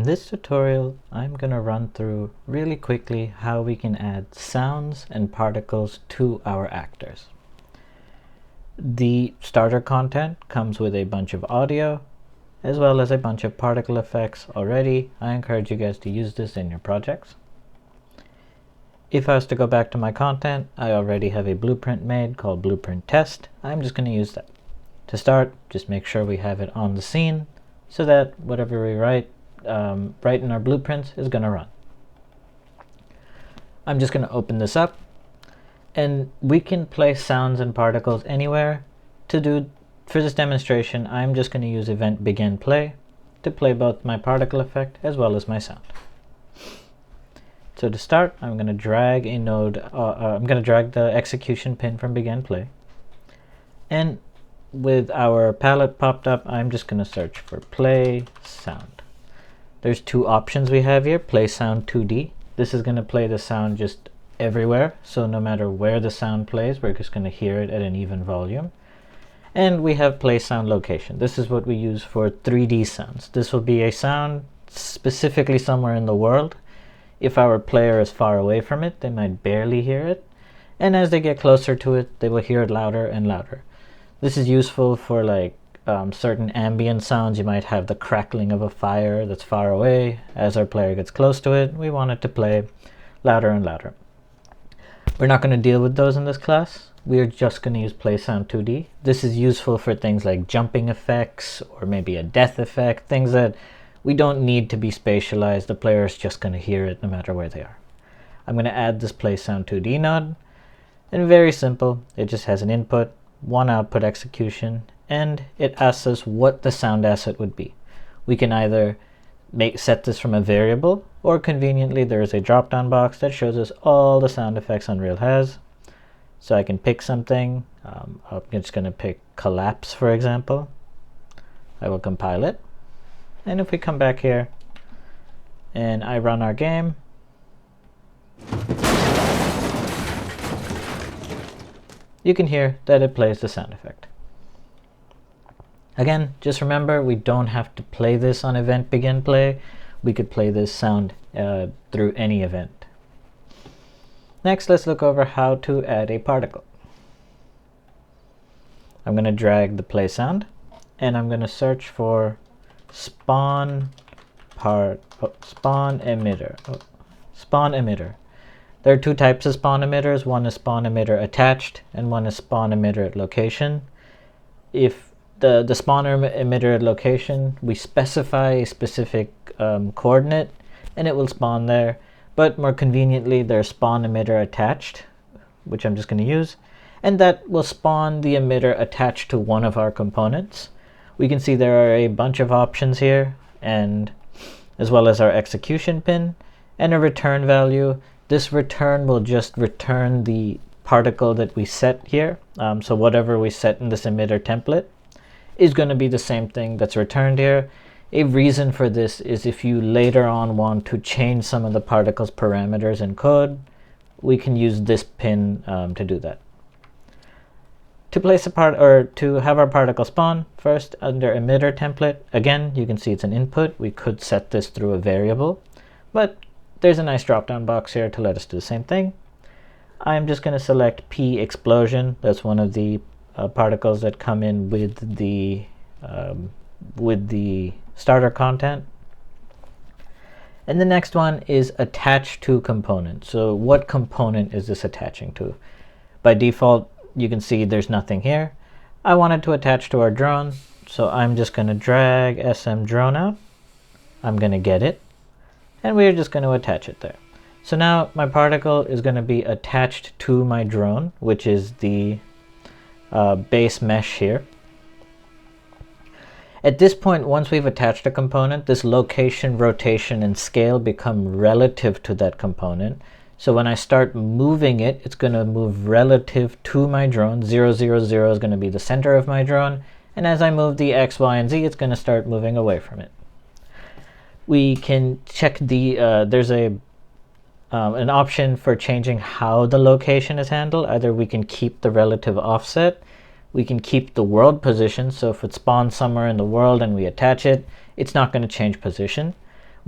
this tutorial, I'm going to run through really quickly how we can add sounds and particles to our actors. The starter content comes with a bunch of audio as well as a bunch of particle effects already. I encourage you guys to use this in your projects. If I was to go back to my content, I already have a blueprint made called Blueprint Test. I'm just going to use that. To start, just make sure we have it on the scene so that whatever we write in our blueprints is going to run. I'm just going to open this up, and we can place sounds and particles anywhere. For this demonstration, I'm just going to use event begin play to play both my particle effect as well as my sound. So to start, I'm going to drag a node. I'm going to drag the execution pin from begin play, and with our palette popped up, I'm just going to search for play sound. There's two options we have here: play sound 2D. This is going to play the sound just everywhere, so no matter where the sound plays, we're just going to hear it at an even volume. And we have play sound location. This is what we use for 3D sounds. This will be a sound specifically somewhere in the world. If our player is far away from it, they might barely hear it, and as they get closer to it, they will hear it louder and louder. This is useful for certain ambient sounds. You might have the crackling of a fire that's far away. As our player gets close to it, we want it to play louder and louder. We're not going to deal with those in this class. We are just going to use play sound 2D. This is useful for things like jumping effects or maybe a death effect, things that we don't need to be spatialized. The player is just going to hear it no matter where they are. I'm going to add this play sound 2D node, and very simple. It just has an input, one output execution, and it asks us what the sound asset would be. We can either set this from a variable, or conveniently there is a drop-down box that shows us all the sound effects Unreal has. So I can pick something. I'm just going to pick collapse, for example. I will compile it. And if we come back here and I run our game, you can hear that it plays the sound effect. Again, just remember, we don't have to play this on event begin play. We could play this sound through any event. Next, let's look over how to add a particle. I'm going to drag the play sound, and I'm going to search for spawn emitter. Spawn emitter. There are two types of spawn emitters. One is spawn emitter attached, and one is spawn emitter at location. If the spawner emitter at location, we specify a specific coordinate, and it will spawn there. But more conveniently, there's spawn emitter attached, which I'm just going to use, and that will spawn the emitter attached to one of our components. We can see there are a bunch of options here, and as well as our execution pin and a return value. This return will just return the particle that we set here. So whatever we set in this emitter template is going to be the same thing that's returned here. A reason for this is if you later on want to change some of the particle's parameters in code, we can use this pin to do that. To place to have our particle spawn, first under emitter template, again, you can see it's an input. We could set this through a variable, but there's a nice drop-down box here to let us do the same thing. I'm just going to select P explosion. That's one of the particles that come in with the starter content. And the next one is attach to component. So what component is this attaching to? By default, you can see there's nothing here. I wanted to attach to our drone, so I'm just going to drag SM drone out. I'm going to get it, and we're just going to attach it there. So now my particle is going to be attached to my drone, which is the base mesh here. At this point, once we've attached a component, this location, rotation, and scale become relative to that component. So when I start moving it, it's going to move relative to my drone. 0, 0, 0 is going to be the center of my drone. And as I move the X, Y, and Z, it's going to start moving away from it. We can check there's an option for changing how the location is handled. Either we can keep the relative offset, we can keep the world position. So if it spawns somewhere in the world and we attach it, it's not going to change position.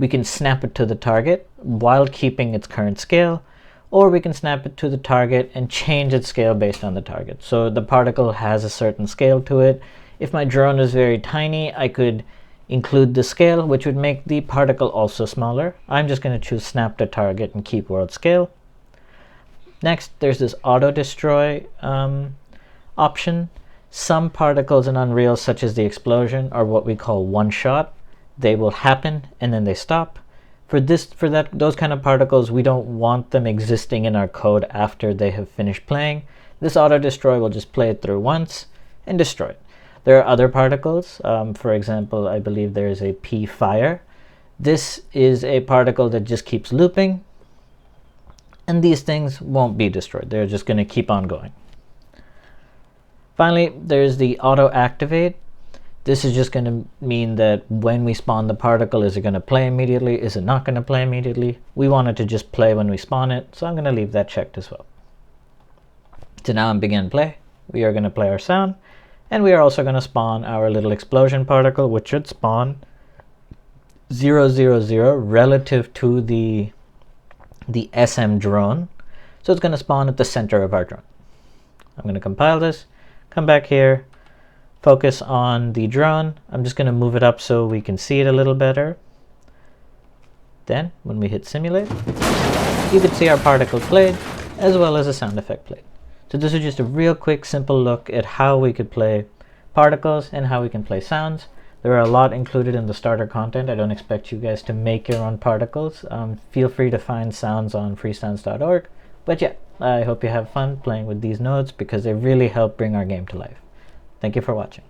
We can snap it to the target while keeping its current scale, or we can snap it to the target and change its scale based on the target. So the particle has a certain scale to it. If my drone is very tiny, I could include the scale, which would make the particle also smaller. I'm just going to choose snap to target and keep world scale. Next, there's this auto destroy option. Some particles in Unreal, such as the explosion, are what we call one shot. They will happen and then they stop. Those kind of particles, we don't want them existing in our code after they have finished playing. This auto destroy will just play it through once and destroy it. There are other particles. For example, I believe there is a P fire. This is a particle that just keeps looping, and these things won't be destroyed. They're just going to keep on going. Finally, there's the auto activate. This is just going to mean that when we spawn the particle, is it going to play immediately? Is it not going to play immediately? We want it to just play when we spawn it, so I'm going to leave that checked as well. So now in begin play, we are going to play our sound, and we are also going to spawn our little explosion particle, which should spawn 0, 0, 0 relative to the SM drone. So it's going to spawn at the center of our drone. I'm going to compile this, come back here, focus on the drone. I'm just going to move it up so we can see it a little better. Then, when we hit simulate, you can see our particle played, as well as a sound effect played. So this is just a real quick, simple look at how we could play particles and how we can play sounds. There are a lot included in the starter content. I don't expect you guys to make your own particles. Feel free to find sounds on freesounds.org. But yeah, I hope you have fun playing with these nodes because they really help bring our game to life. Thank you for watching.